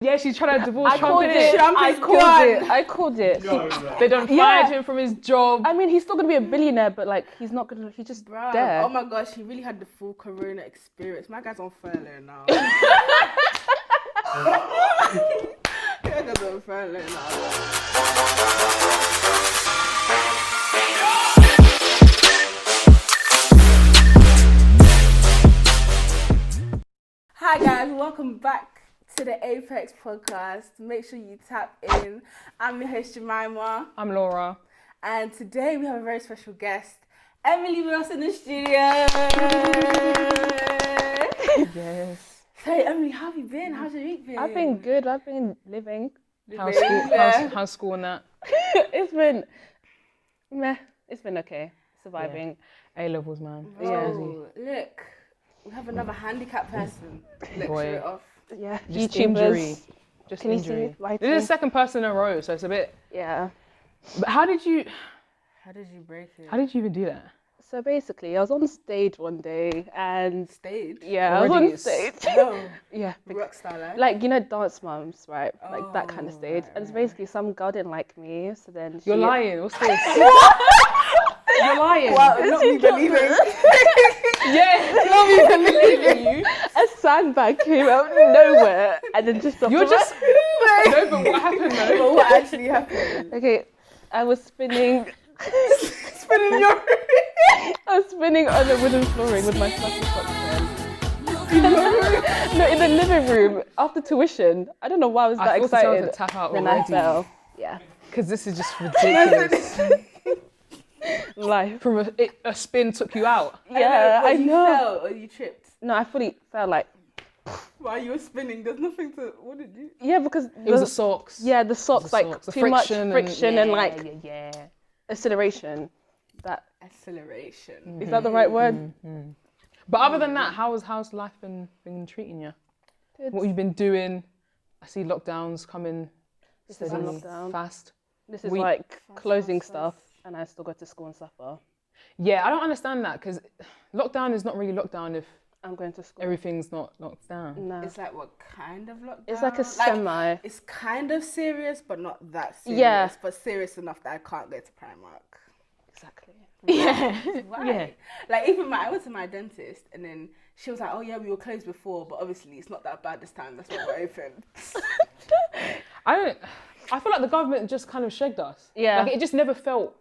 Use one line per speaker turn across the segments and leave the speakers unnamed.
Yeah, she's trying to divorce
I
Trump.
called it. I called it.
They done fired him from his job.
I mean, he's still gonna be a billionaire, but like, he's not gonna. He's just there.
Oh my gosh, he really had the full Corona experience. My guy's on furlough now. My guy's on furlough now. Hi guys, welcome back to the Apex podcast. Make sure you tap in. I'm your host Jemima.
I'm Laura.
And today we have a very special guest, Emily with us in the studio.
Yes.
Hey Emily, how have you been? How's your week been?
I've been good. I've been living.
How's school?
Yeah.
How's school and that?
It's been meh. It's been okay. Surviving.
Yeah. A levels, man.
Oh, look, we have another handicapped person. Lecture it off.
Yeah.
Just
YouTubers.
injury. Just
Can you
injury.
see? Lighting.
This is the second person in a row, so it's a bit.
Yeah.
But how did you
break it?
How did you even do that?
So basically, I was on stage one day and
Stage?
yeah, I was
Already
on
it's-
stage.
Oh,
Yeah.
rock star life.
Like, you know, Dance Moms, right? Like that kind of
Oh,
stage.
right,
And it's
right.
basically some girl didn't like me, so then
You're
she...
lying. What's this? You're lying.
Wow, not me believing.
Yeah, not me believing you.
A sandbag came out of nowhere and then just dropped
You're
on
just. No, but what happened though?
But what actually happened?
Okay, I was spinning.
Spinning your
I was spinning on the wooden flooring with my fluffy socks on. No, in the living room after tuition. I don't know why I was that
I thought the
excited.
would tap out
Then
already.
I fell. Yeah,
Because this is just ridiculous.
life.
From a spin took you out.
Yeah, I
You
know.
fell or you tripped?
No, I fully felt like,
While you were spinning, there's nothing to. What did you?
yeah, because
It was the socks.
yeah, the socks, like
The
too much
friction
friction and like
yeah.
acceleration. That
Acceleration.
is that the right word?
But other than that, how's life been treating you?
Good.
What have you been doing? I see lockdowns coming
This is
steady,
lockdown.
fast.
This is
We-
like closing
fast.
stuff, and I still go to school and suffer.
Yeah, I don't understand that because lockdown is not really lockdown if
I'm going to school.
everything's not locked down.
No,
It's like what kind of lockdown?
it's like a semi.
It's kind of serious, but not that serious.
Yeah.
But serious enough that I can't go to Primark.
Exactly.
Yeah.
Why?
Yeah.
Like even I went to my dentist and then she was like, "Oh yeah, we were closed before, but obviously it's not that bad this time. That's why we're open."
I feel like the government just kind of shagged us.
Yeah.
Like it just never felt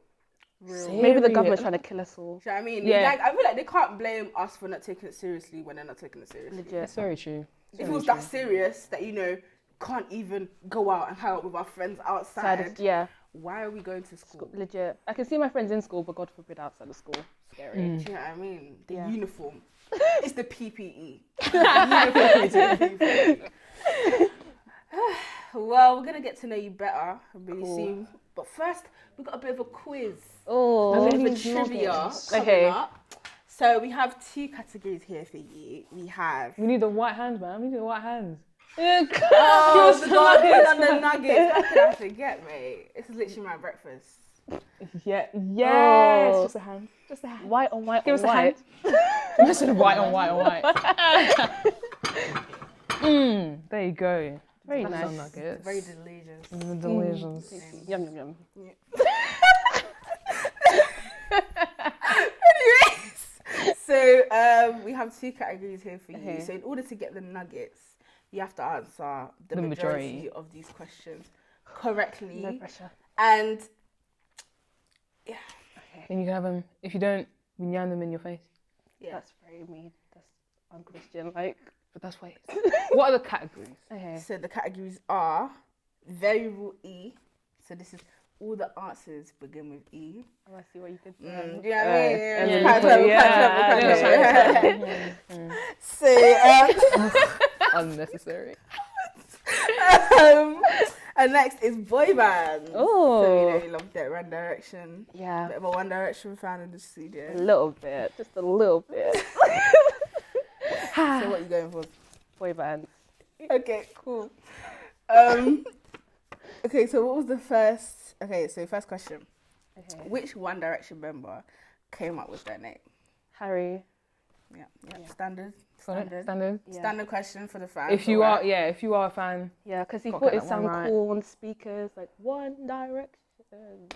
Real.
serious.
Maybe the government's trying to kill us all.
Do you know what I mean?
Yeah.
Like, I feel like they can't blame us for not taking it seriously when they're not taking it seriously.
Legit.
It's very true.
If it was that serious that, you know, can't even go out and hang out with our friends outside,
Yeah,
why are we going to school?
legit. I can see my friends in school, but God forbid outside of school. Scary.
Do you know what I mean? The
Yeah.
uniform. It's the PPE. The uniform is the PPE. Well, we're going to get to know you better really soon. But first, we've got a bit of a quiz.
Oh,
A bit of a
These
trivia
nuggets.
coming
Okay.
up. So we have two categories here for you. We have...
We need the white hands, man. We need the white hands.
Oh, the nuggets on the nuggets. How could I forget, mate? This is literally my breakfast.
Yeah. Yes.
Oh.
Just a hand. Just a hand.
white on white
Give
on
us a
white.
Listen, white on white on white. There you go.
Very
That's
nice.
some nuggets.
Very delicious.
Delicious.
Yum yum yum.
Anyways, so we have two categories here for you.
Okay.
So in order to get the nuggets, you have to answer the
The
majority
majority.
of these questions correctly.
No pressure.
And yeah,
Then you can have them. If you don't, we yam them in your face.
yeah.
That's very mean. That's unchristian. Like,
But that's why. What are the categories?
okay.
So the categories are variable E. So this is all the answers begin with E.
Oh, I see what you did
Do you
there.
know what I mean?
and
It's
then
quite
you
clever,
put-
quite clever,
yeah,
quite clever. So
Unnecessary.
and next is boy band.
Oh.
So you know you love that One Direction.
Yeah,
Bit of a One Direction fan in the
a
studio.
little bit. Just a little bit.
So what are you going for?
Boy bands.
Okay, cool. Okay, so what was the first? Okay, so first question:
Okay.
which One Direction member came up with their name?
Harry.
Standard.
Yeah.
Standard question for the fans.
If you are a fan,
Yeah, because he
Got
thought
that
it
one
sounded
right.
cool on speakers, like One Direction.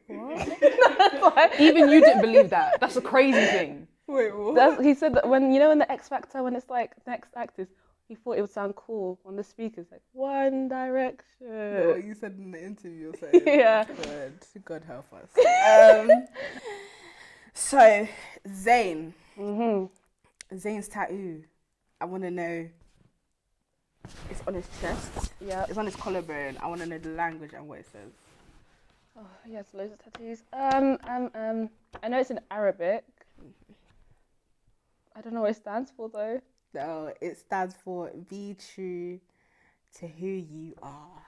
What?
even you didn't believe that. That's a crazy thing.
Wait, what?
He said that when, you know, in the X Factor, when it's like next act is, he thought it would sound cool on the speakers, like One Direction.
What you said in the interview. Saying,
Yeah.
God help us. So, Zayn. Zayn's tattoo. I want to know. It's on his chest.
Yeah.
It's on his collarbone. I want to know the language and what it says.
Oh, he has loads of tattoos. I know it's in Arabic. I don't know what it stands for though.
No, it stands for "Be true to who you are."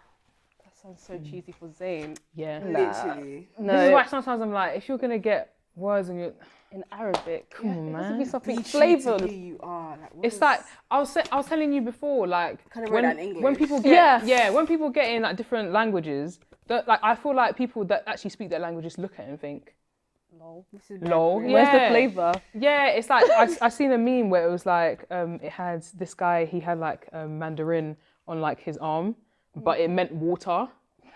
That sounds so cheesy for Zayn.
Yeah.
Literally.
No,
This is why sometimes I'm like, if you're gonna get words on your,
in Arabic.
Come on,
It has to
man.
be something
Be true to who
flavoured.
you are. Like, what
it's
is-
like I was telling you before, like
Kinda wrote that in English.
when people get
Yes.
when people get in like different languages, like I feel like people that actually speak that language just look at it and think,
Lol.
This is
lol.
very-
Where's the
Yeah.
flavour?
Yeah, it's like I seen a meme where it was like it had this guy, he had like Mandarin on like his arm, but it meant water.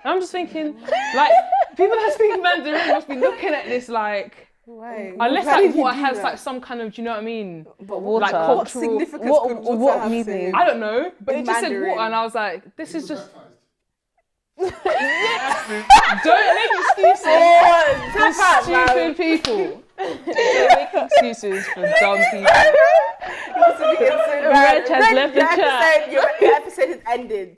And I'm just thinking, like people that speak Mandarin must be looking at this like,
Why?
unless
Why
like
did you
water
do
has
that?
like some kind of, do you know what I mean?
But
water.
Like
what
cultural.
significance
what-
could water
what
have to
meaning?
him?
I don't know, but
In
it just said
Mandarin.
water, and I was like, this is just.
Don't
Don't make excuses for stupid people. Don't make excuses for dumb people.
Reg has left the chat.
Your episode has ended.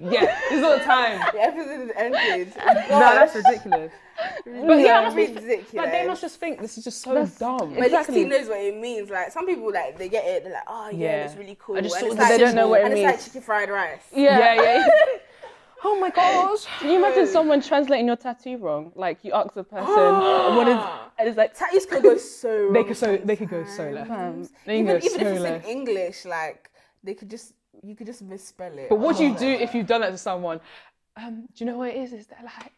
Yeah, this is all the time.
The episode has ended.
No, that's ridiculous. But yeah, it must be
ridiculous.
like they must just think this is just so dumb.
But at least he knows what it means. Like some people, like they get it. They're like, oh yeah,
Yeah.
it's really cool.
I just
And
saw
it's
the
like,
They don't know what it
and
means.
it's like chicken fried rice.
Yeah. Oh my gosh.
Can you imagine someone translating your tattoo wrong? Like you ask a person, what is, and it's like,
Tattoos could go so wrong.
They could go so left. They can
Even
go
if
so
it's
left.
in English, like you could just misspell it.
But what do you do if you've done that to someone? Do you know what it is? Is that like,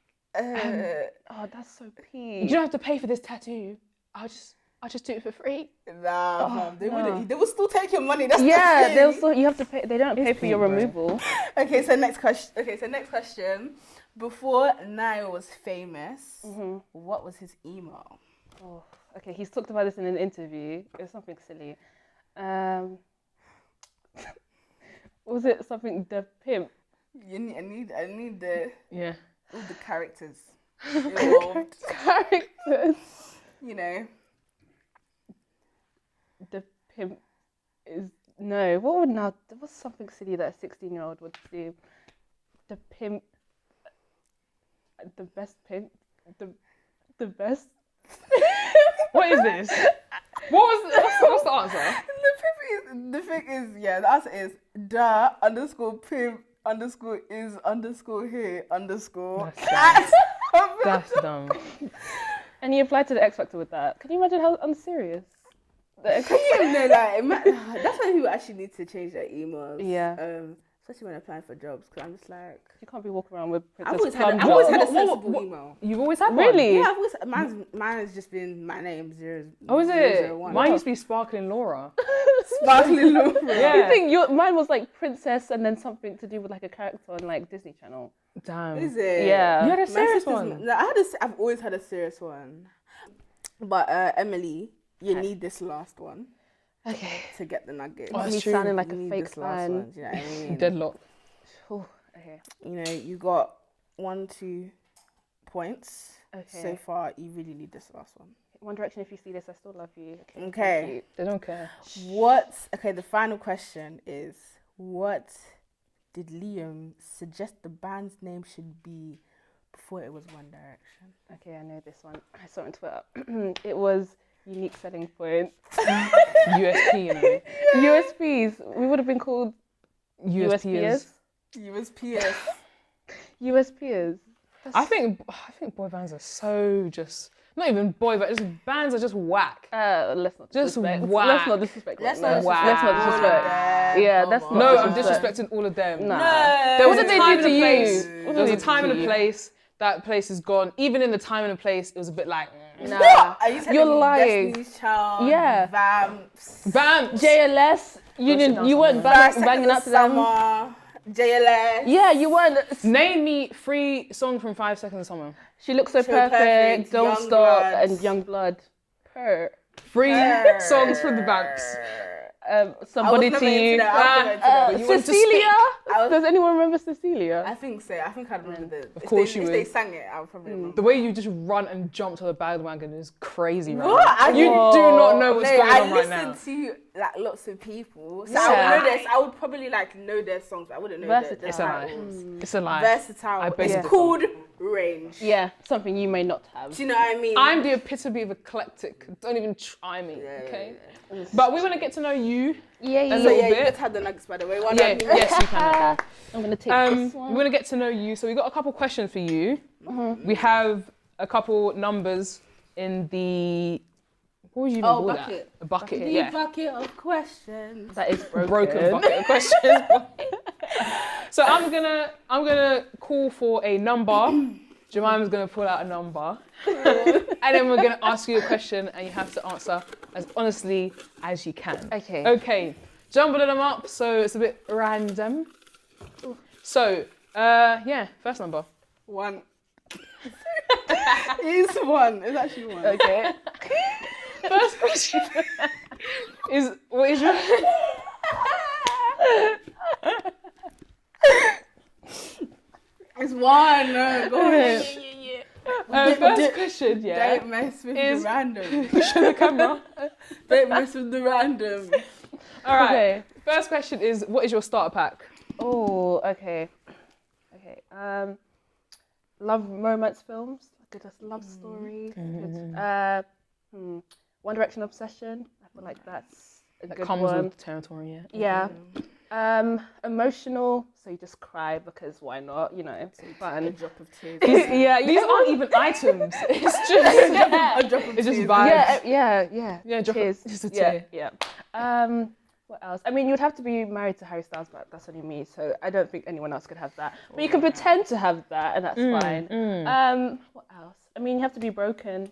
oh, that's so
you
peak.
don't have to pay for this tattoo. I'll just do it for free.
Nah, they
no.
wouldn't. They will still take your money. That's
Yeah,
the thing.
they'll still, you have to pay. They don't pay for your
peak, bro.
removal.
Okay, so next question. Before Niall was famous, what was his email?
Oh, okay, he's talked about this in an interview. It was something silly. Was it something the pimp?
I need the
Yeah.
all the characters involved.
Characters.
You know,
The pimp is no. What would now? There was something silly that a 16-year-old would do. The pimp. The best pimp. The best.
What is this? What's the answer?
the thing is, yeah, the answer is da underscore pimp underscore is underscore here underscore.
That's dumb.
And you applied to the X Factor with that. Can you imagine how unserious? The X
Can you know, like, that's why people actually need to change their emails.
Yeah.
Especially when applying for jobs, because I'm just like,
You can't be walking around with
I've
Princess
always
Plum
had a
job.
sensible email.
You've always had one?
Really?
Yeah, I've always mine has just been my name 0.
Oh, is it?
001.
Mine used to be Sparkling Laura.
Sparkling Laura.
Yeah.
You think mine was like princess and then something to do with like a character on like Disney Channel.
Damn.
Is it?
Yeah.
You had a
My
serious
sister's-
one.
No, I've always had a serious one. But Emily, you need this last one
Okay.
to get the nugget.
Oh, that's
Me
true.
sounding like
You
a
need
fake
this last
fan.
one, do you know what I mean?
Deadlock.
Oh, okay.
You know, you got 1, 2 points
Okay.
so far. You really need this last one.
One Direction, if you see this, I still love you.
Okay.
thank you.
They don't care.
Okay, the final question is, what did Liam suggest the band's name should be before it was One Direction?
Okay, I know this one. I saw it on Twitter. It was unique selling point.
USP, you know.
USPs. We would have been called
USPs.
USPS.
USPs.
I think boy bands are so just, not even boy, but just bands are just whack.
Let's not
Just
disrespect.
whack.
Let's not disrespect.
Let's
no.
not
Wow.
Let's not disrespect. Yeah, that's not
No, I'm
disrespect.
disrespecting all of them.
Nah.
There was
What
a
did they
time
do
and a
to you?
place.
What
There was
did
a
they
time
do
and
to
a
you?
place. That place is gone. Even in the time and a place, it was a bit like,
Nah.
Are you telling
You're
me
lying.
Destiny's Child?
Yeah.
Vamps.
Vamps.
JLS, you weren't
First,
banging up to them.
Summer. JLS.
Yeah, you weren't.
Name me 3 songs from 5 Seconds of Summer.
She looks so
So
perfect.
Perfect,
Don't
Young
stop,
Bloods.
and Young Blood. Her.
3 songs from the Vamps.
Somebody to you. Cecilia. Does anyone remember Cecilia?
I think so. I think I remember the. Of
course you
If
would.
they sang it, I would probably remember.
The way you just run and jump to the bandwagon is crazy, right?
What?
now. You do not know what's going on right now.
I listen to like lots of people, so
Yeah.
I would know this. I would probably like know their songs, but I wouldn't know
Versatile.
their
It's a lie.
titles.
It's a lie.
Versatile.
I bet
It's
it's
called range.
Yeah, something you may not have.
Do you know what I mean?
I'm the epitome of eclectic. Don't even try me, okay? But we want to get to know you.
Yeah,
A
So
little
yeah, you
bit.
just had the nuggets by the way. One
Yeah, yes, you can.
I'm gonna take this
We
one.
want to get to know you. So we got a couple questions for you. We have a couple numbers in the. What would you even call
bucket.
that? A bucket.
The
Yeah.
bucket of questions.
That is
Broken bucket of questions. So I'm gonna call for a number. Jemima's gonna pull out a number, and then we're gonna ask you a question, and you have to answer as honestly as you can.
Okay.
Okay. Jumbling them up, so it's a bit random. So, yeah, first number.
1. It's 1. It's actually 1.
Okay.
First question is what is your
It's 1. No, go ahead.
first question? Yeah.
Don't mess with
Is-
the random.
Show the camera.
Don't mess with the random.
All right.
Okay.
First question is what is your starter pack?
Oh, okay. Okay. Love romance films. Like a love story. One Direction obsession. I feel like that's a
That
good
comes
one.
with territory, yeah.
Yeah. Emotional. So you just cry because why not? You know, it's
A
fun.
drop of tears.
Yeah.
These aren't even items. It's just
A drop of
it's just
tears.
vibes.
Yeah.
Yeah, drop
Tears.
just a
Yeah,
tear.
yeah. What else? I mean, you'd have to be married to Harry Styles, but that's only me, so I don't think anyone else could have that. But you can pretend to have that, and that's fine. What else? I mean, you have to be broken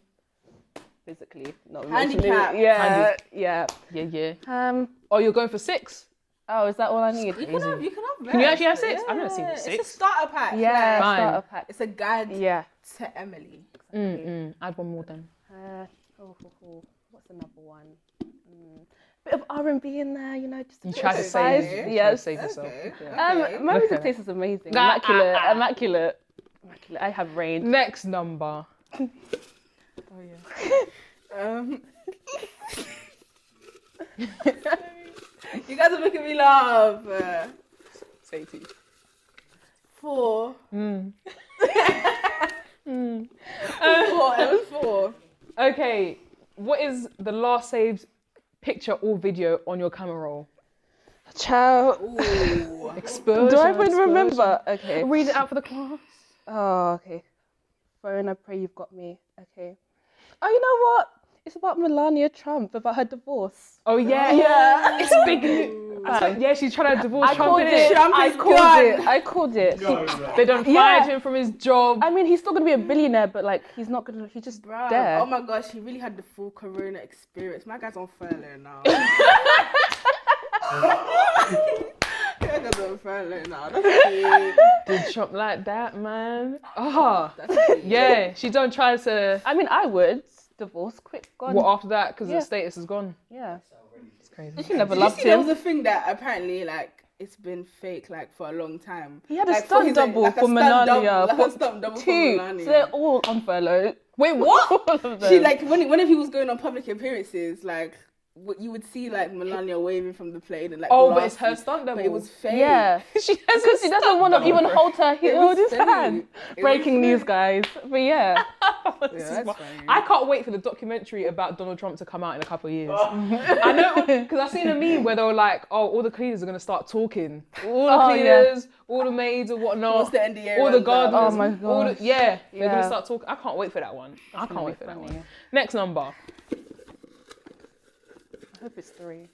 physically, not emotionally.
Handicapped.
Yeah, yeah.
Yeah. Oh, you're going for 6?
Oh, is that all I need?
You can have
Can you actually have
rest,
6? I've never seen
yeah.
6.
It's a starter pack.
Yeah,
Fine.
starter pack.
It's a guide
Yeah.
to Emily.
Add one more then.
What's another one? Bit of R&B in there, you know, just
You
bit
try
of
to
spice.
save. You try to
Yes.
save yourself.
Okay.
Yeah.
My
Look
music
at
taste is amazing.
Ah,
Immaculate. I have range.
Next number.
You guys are making me laugh.
Say it to you.
4. 4. It was 4.
Okay, what is the last saved picture or video on your camera roll?
Ciao.
Ooh.
Explosion.
Do I even
explosion.
remember? Okay.
Read it out for the class.
Oh, okay. Phone, I pray you've got me. Okay. Oh, you know what? It's about Melania Trump, about her divorce.
Oh yeah,
Yeah.
It's big news. Yeah, she's trying to divorce
I
Trump.
called
innit?
it.
Trump
I
is
called
gone.
it. I called it.
They done
Yeah.
fired him from his job.
I mean, he's still gonna be a billionaire, but like, he's not gonna. He's just
Bruh.
there.
Oh my gosh, he really had the full Corona experience. My guy's on furlough now. My guy's on furlough now. That's cute.
Did Trump like that, man? Oh,
That's cute.
yeah. She don't try to.
I mean, I would divorce quick. Gone.
What after that? Because
Yeah.
the status is gone.
Yeah.
It's crazy.
She never
Did you
loved
see there
him.
was a thing that apparently like it's been fake like for a long time.
He had a
like,
stunt
his-
double
like a
for
stunt
Melania.
double, like a
for
stunt double for
2.
Melania.
So they're all on furlough.
Wait, what?
All of them.
She like whenever he was going on public appearances, like you would see like Melania waving from the plane and like.
Oh, but it's her
glasses,
stunt double.
But it was fake.
Yeah.
She has
Because he doesn't want to even hold her. He
It
hold
was
his
fake.
hand.
It
Breaking
was
news,
fake.
guys. But yeah.
This is
that's
what-
funny.
I can't wait for the documentary about Donald Trump to come out in a couple of years. I know, because I've seen a meme where they were like, oh, all the cleaners are going to start talking. All the
Oh, yeah.
cleaners, all the maids and whatnot.
Once the NDA
all the
runs
gardeners.
out.
Oh my
all the,
gosh.
yeah, they're going
Yeah.
to start talking. I can't wait for that one. I can't wait for that
funny.
one. Next number.
I hope it's 3.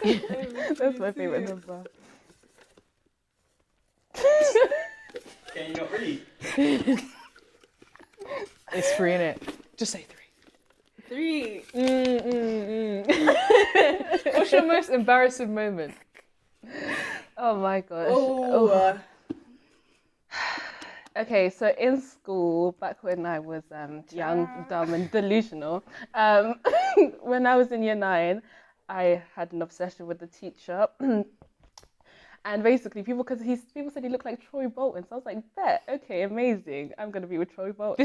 That's my favourite number.
Can you not read?
It's 3, innit? Just say 3.
3.
What's your most embarrassing moment?
Oh my gosh.
Oh.
Okay, so in school, back when I was young, dumb, and delusional, when I was in year 9, I had an obsession with the teacher. And basically, people said he looked like Troy Bolton. So I was like, bet, okay, amazing. I'm going to be with Troy Bolton.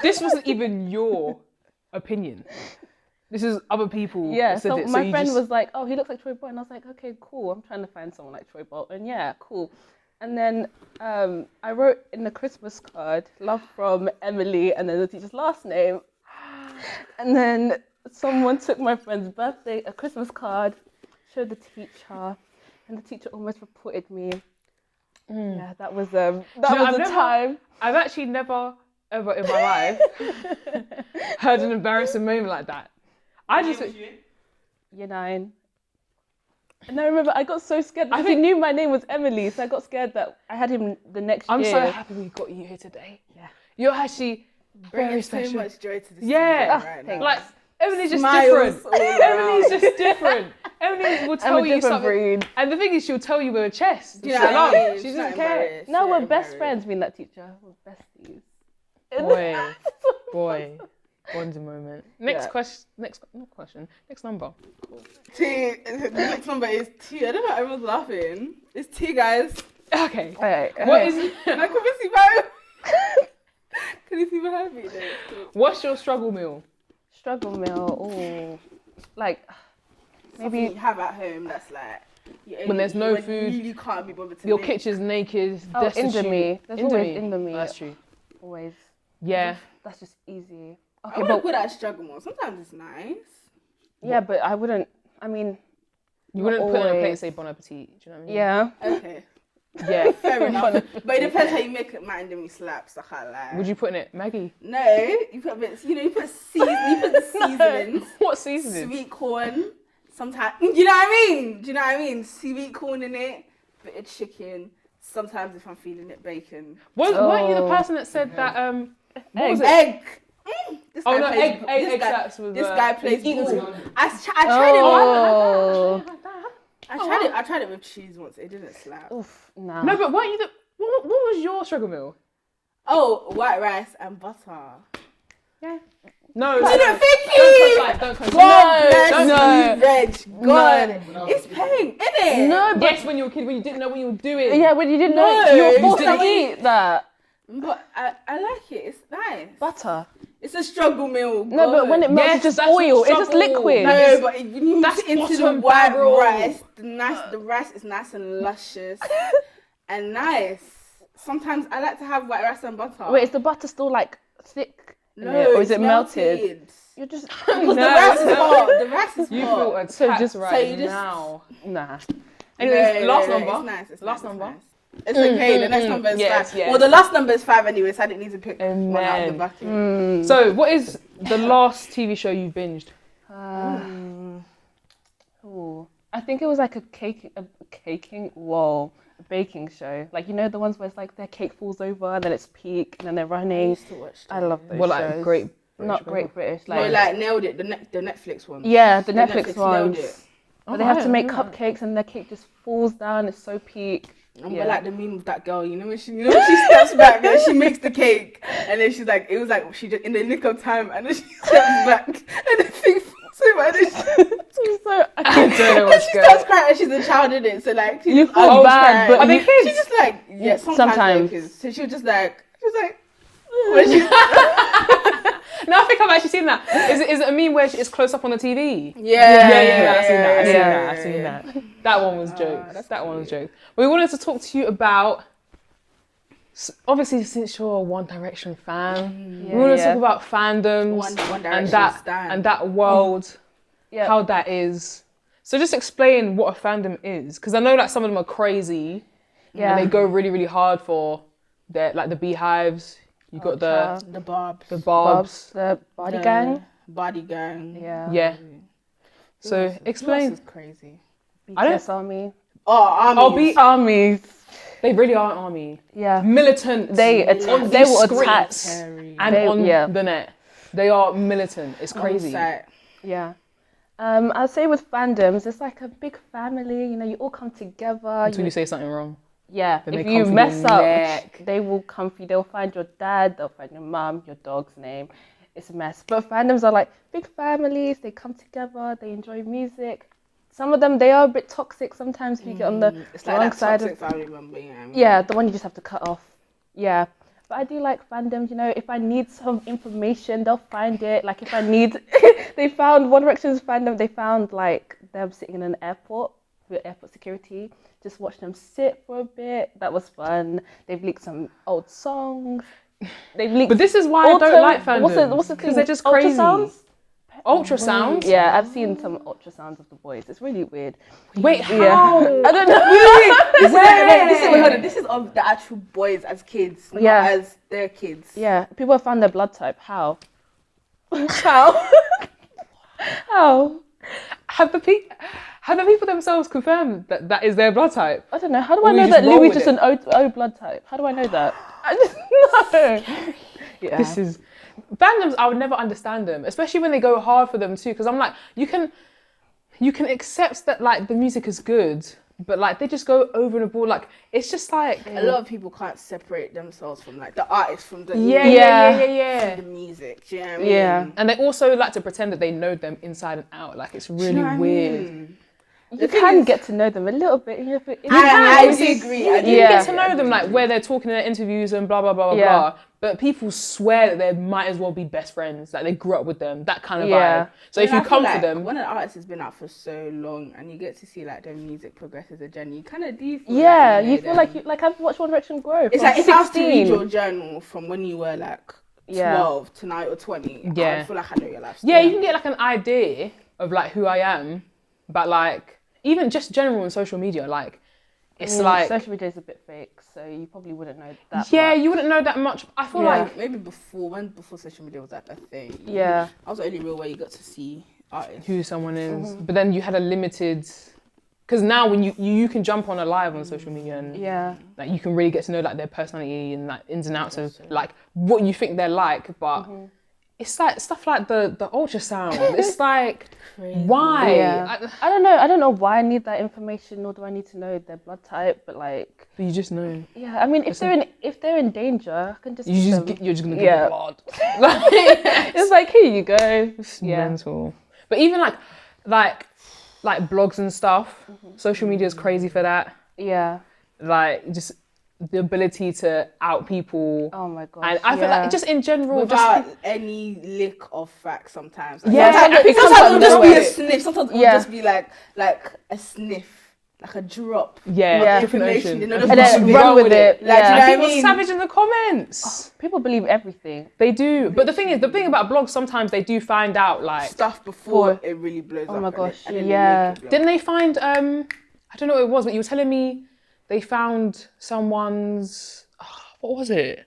This wasn't even your opinion. This is other people.
Yeah,
said
so
it,
my friend was like, oh, he looks like Troy Bolton. I was like, okay, cool. I'm trying to find someone like Troy Bolton. Yeah, cool. And then I wrote in the Christmas card, love from Emily, and then the teacher's last name. And then someone took my friend's birthday, a Christmas card, showed the teacher, and the teacher almost reported me. Yeah, that was the time.
I've actually never, ever in my life heard an embarrassing moment like that.
Year 9. And I remember I got so scared because he knew my name was Emily, so I got scared that I had him the next year.
I'm so happy we got you here today.
Yeah.
You're actually very special.
So much joy to the
yeah,
right now.
like Emily's just
Smiles
different. Emily's just different. Emily will tell you something,
breed.
and the thing is, she'll tell you with her chest.
Do you know what I mean?
She
She's
doesn't
not
care.
embarrassed.
No,
She's
we're
not
best
embarrassed.
friends, me and that teacher. We're besties.
Boy, bonding moment. Next number.
2. The next number is 2. I don't know why everyone's laughing. It's 2, guys.
Okay.
Okay.
What is?
Can you see my? Can you see behind me?
What's your struggle meal?
Struggle meal? Oh, like
Maybe
maybe
you have at home that's like
When there's no food,
you can't be bothered to
your
make.
kitchen's naked.
oh,
destitute.
Indomie. There's always Indomie.
That's true.
Always.
Yeah.
That's just easy.
I
Okay,
wouldn't
but
put that struggle more. Sometimes it's nice.
yeah, but I wouldn't. I mean,
You wouldn't put it on a plate and
always.
say bon appetit. Do you know what I mean?
yeah.
Okay,
Yeah.
fair enough. But it depends how you make it. My Indomie slaps. I can't lie.
Would you put in it Maggie?
No, you put a bit. You put the seasonings.
What seasoning?
Sweet corn. Sometimes, do you know what I mean? Do you know what I mean? Sweet corn in it, bit of chicken. Sometimes if I'm feeling it, bacon.
Weren't you the person that said that? What was it?
Egg. This
Oh
guy
no,
plays-
egg
this guy-
slaps with.
This guy plays
eating.
ball. I tried it once.
Oh.
I tried it with cheese once. It didn't slap.
Oof. Nah.
No, but weren't you the? What was your struggle meal?
Oh, white rice and butter.
Yeah. No.
Thank you.
Don't crush
God
it.
bless you, Reg. God, it's pain, innit?
No, but
Yes, when you were a kid, when you didn't know what you were doing.
yeah, when you didn't
No,
know you were
you
forced
didn't
to eat that
But I like it. It's nice.
butter.
It's a struggle meal.
No, but when it melts,
Yes,
it's just
that's not
oil. It's just
struggle.
liquid.
No, but when you mix
That's
it into the
bottom
white
barrel.
rice, the rice is nice and luscious and nice. Sometimes I like to have white rice and butter.
Wait, is the butter still like thick? in
no,
it, or is
it's
it melted?
melted?
You're just
Because
No,
the rice is
no.
hot. The rice is
You
hot.
feel attacked
So just-
right
you just-
now.
nah.
Anyways, last
No,
number.
It's nice. It's
Last
nice, it's
number.
nice. It's okay. The next number is
Yes,
5.
yes.
Well, the last number is 5 anyway, so I didn't need to pick one out of the
Amen.
bucket.
So, what is the last TV show you've binged?
Ooh. I think it was like a baking show. Like, you know, the ones where it's like their cake falls over and then it's peak and then they're
I
running.
used to watch
I
them.
love those
Well,
shows.
like Great British
Not
Bake
Great
Off.
British.
No,
Like,
like nailed it. The Netflix one.
yeah, the
The
Netflix ones.
nailed it.
But they have to
Oh,
make
yeah.
cupcakes and their cake just falls down. It's so peak.
And
Yeah.
but like the meme of that girl, you know when she steps back and she makes the cake, and then she's like, it was like she just in the nick of time, and then she steps back, and the thing falls over, and then
I don't know
and
what's
she
going
starts crying, and she's a child in it, so like she
You
just
feel
always
bad,
crying.
but
Are they
you-
kids?
She just like sometimes.
Sometimes.
they're kids. So she was just like when she
No, I think I've actually seen that. Is it a meme where it's close up on the TV?
yeah,
I've seen that. That one was jokes. That one was jokes. We wanted to talk to you about, obviously, since you're a One Direction fan, we want to talk about fandoms
One
and
Direction stan.
that world,
Yeah.
how that is. So just explain what a fandom is, because I know that some of them are crazy,
Yeah.
and they go really, really hard for their, like the beehives. You got the
the Barbs,
Barbs.
The body
the
gang.
Body Gang.
Yeah.
Yeah. So
Who else
explain.
is crazy.
I don't-
BTS Army.
Oh,
I'll be
Armies.
They really are an army.
Yeah.
Militant.
They
on
they
these
will
screens
attack.
and
They-
on
yeah.
the net. They are militant. It's crazy.
Yeah. I'd say with fandoms, it's like a big family. You know, you all come together.
Until you say something wrong.
Yeah.
Then
If
they
you
come for
mess
your
up,
neck.
they will come for you. They'll find your dad. They'll find your mum, your dog's name. It's a mess. But fandoms are like big families. They come together. They enjoy music. Some of them, they are a bit toxic sometimes if you get on the
It's
wrong
like that
side
toxic
of.
family member, you know what I mean?
Yeah, the one you just have to cut off. Yeah. But I do like fandoms, you know, if I need some information, they'll find it. Like if I need, they found One Direction's fandom, they found like them sitting in an airport with airport security, just watch them sit for a bit. That was fun. They've leaked some old songs. They've leaked.
But this is why I don't like fandoms.
What's the thing?
Because they're just crazy.
Ultrasounds?
Ultrasound?
Yeah, I've seen some ultrasounds of the boys. It's really weird.
Wait, how?
Yeah. I don't know.
This is of the actual boys as kids, not
Yeah.
as their kids.
Yeah, people have found their blood type. How? How? How?
Have the people themselves confirmed that that is their blood type?
I don't know. How do
Or
I
you
know
just
that
roll
Louis
with
just
it?
an O blood type? How do I know that? I just know. Yeah.
This is fandoms. I would never understand them, especially when they go hard for them too. Because I'm like, you can accept that like the music is good, but like they just go over and above. Like it's just like
A lot of people can't separate themselves from like the artist from the
yeah.
the music. Do you know what I mean?
Yeah.
And they also like to pretend that they know them inside and out. Like it's
Do you
really
know what I
weird.
mean?
You
The thing
can
is-
get to know them a little bit. Even if
I do
obviously,
agree.
You
I do
get
Yeah.
to know them like where they're talking in their interviews and blah blah blah blah
Yeah.
blah. But people swear that they might as well be best friends. Like they grew up with them. That kind of
Yeah.
vibe. So if
And I
you
feel
come
like
for them,
when an artist has been out for so long and you get to see like their music progress as a journey, you kind of do feel
yeah,
like,
you feel
them.
like I've watched One Direction grow.
It's
from
like if I was to read
16.
your journal from when you were like
Yeah.
12 to now you're 20,
Yeah.
I feel like I know your life story.
yeah, you can get like an idea of like who I am, but like even just general on social media, like it's like
social media is a bit fake, so you probably wouldn't know that.
yeah,
much.
you wouldn't know that much. I feel
Yeah.
like
Maybe before social media was like a thing.
Yeah.
I was the only real way you got to see artists.
who someone is,
Mm-hmm.
but then you had a limited. Because now when you can jump on a live on social media and
Yeah.
like you can really get to know like their personality and like ins and outs of like what you think they're like, but it's like stuff like the ultrasound. It's like why?
Yeah. I don't know. I don't know why I need that information, nor do I need to know their blood type. But like,
You just know.
yeah, I mean, if they're in danger, I can just.
You're just gonna give
Yeah.
them blood. Like,
It's like, here you go.
it's
Yeah.
mental. But even like blogs and stuff, social media is crazy for that.
Yeah.
Like just the ability to out people.
Oh my gosh.
And I feel like just in general,
Without
just
any lick of facts sometimes. Like,
Yeah,
sometimes,
it comes
sometimes
out
it'll just be
nowhere.
a sniff. Sometimes it'll
Yeah.
just be like a sniff, like a drop.
yeah,
of
different
information,
ocean.
you know,
And
just
and then
run
run with it.
Like,
Yeah.
do you know what I
people
mean?
savage in the comments.
People believe everything.
They do, but the thing about blogs, sometimes they do find out like.
Stuff before it really blows up.
Oh my
and
gosh,
and then they
yeah.
make it blow.
Didn't they find? I don't know what it was, but you were telling me they found someone's. What was it?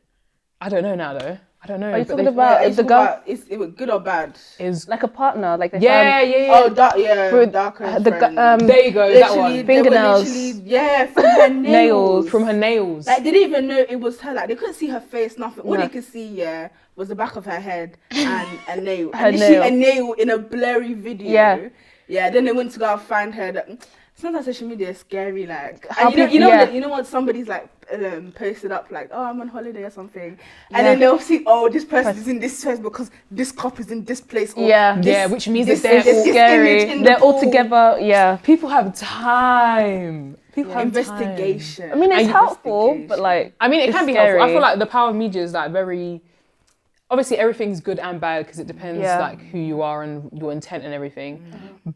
I don't know now though. I don't know.
Are you
but
talking
they-
about
it's
the girl,
about, it was good or bad?
is
like a partner, like they
yeah,
found
yeah, yeah.
Oh,
For
darker
the
friend.
There you go. That
Literally,
one
they were
Fingernails.
literally- yeah, from her nails.
from her nails.
Like they didn't even know it was her. Like they couldn't see her face, nothing. All
No.
they could see, was the back of her head and a nail.
Her
And
nail.
a nail in a blurry video.
Yeah.
Yeah. Then they went to go and find her. Sometimes social media is scary. Like,
How
and you know,
people- yeah.
you know what somebody's like posted up, like, oh, I'm on holiday or something,
Yeah.
and then they'll see, oh, this person is in this place because this cup is in this place. Or
Yeah.
this-
Yeah, which means
this-
that they're
this
all
image
scary.
in the
They're all
pool.
together. Yeah.
People have time. People have time.
Investigation.
I mean, it's
And
helpful, but like,
I mean, it
it's
can be helpful. I
scary.
feel like the power of media is like very. Obviously, everything's good and bad because it depends
Yeah.
like who you are and your intent and everything.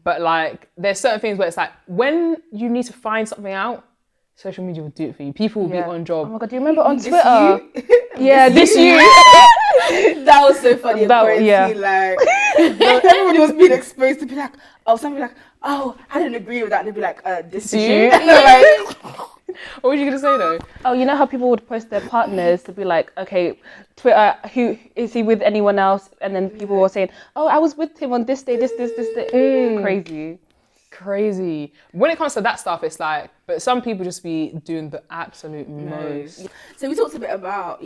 But like, there's certain things where it's like when you need to find something out, social media will do it for you. People will
yeah.
be on
Oh
job.
my god, do you remember on
This
Twitter?
you?
Yeah, this you.
That was so funny.
That- yeah.
Like everybody was being exposed to be like, oh, somebody like, oh, I didn't agree with that. They'd be like, this is
you?
you. And they're like,
What were you gonna say though?
Oh, you know how people would post their partners to be like, okay, Twitter, who is he with anyone else? And then people were saying, oh, I was with him on this day, this day. Crazy.
crazy. When it comes to that stuff, it's like, but some people just be doing the absolute most.
So we talked a bit about,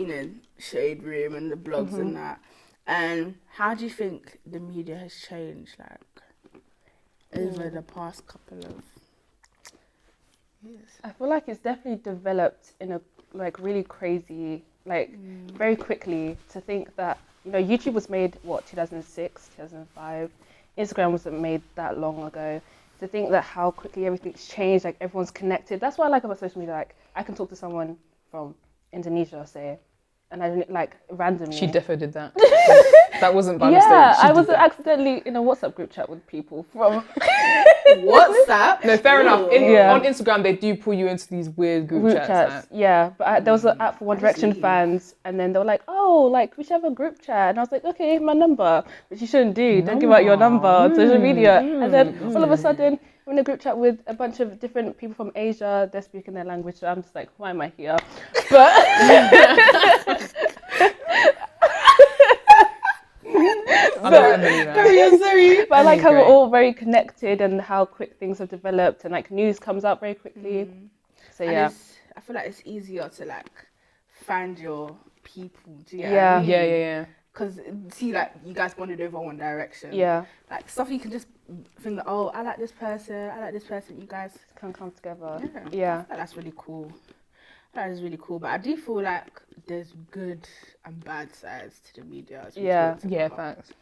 Shade Room and the blogs and that. And how do you think the media has changed, over the past couple of years?
I feel like it's definitely developed in a really crazy, very quickly. To think that YouTube was made 2006, 2005. Instagram wasn't made that long ago. To think that how quickly everything's changed, everyone's connected. That's what I like about social media. I can talk to someone from Indonesia, say, and I didn't randomly.
She defo did that. That wasn't by
Yeah,
mistake. She
I was
did that.
accidentally in a WhatsApp group chat with people from
WhatsApp?
No, fair enough.
Yeah.
On Instagram, they do pull you into these weird group chats.
Yeah, but there was an app for One Direction
see.
fans, and then they were like, "Oh, we should have a group chat," and I was like, "Okay, here's my number," which you shouldn't do. Don't give out your number on social media. And then all of a sudden, we're in a group chat with a bunch of different people from Asia. They're speaking their language, so I'm just like, "Why am I here?" But
I know Emily, man.
Sorry.
But I like how
Great.
we're all very connected and how quick things have developed, and news comes out very quickly. So
And
yeah,
I feel like it's easier to find your people. Do you get
Yeah.
what I mean?
Yeah.
Because see, you guys bonded over One Direction.
yeah,
Stuff you can just think that, oh, I like this person. You guys.
can come together.
Yeah.
Yeah.
I feel like that's really cool. That is really cool. But I do feel like there's good and bad sides to the media. As we
Yeah.
talked
Yeah,
about.
facts.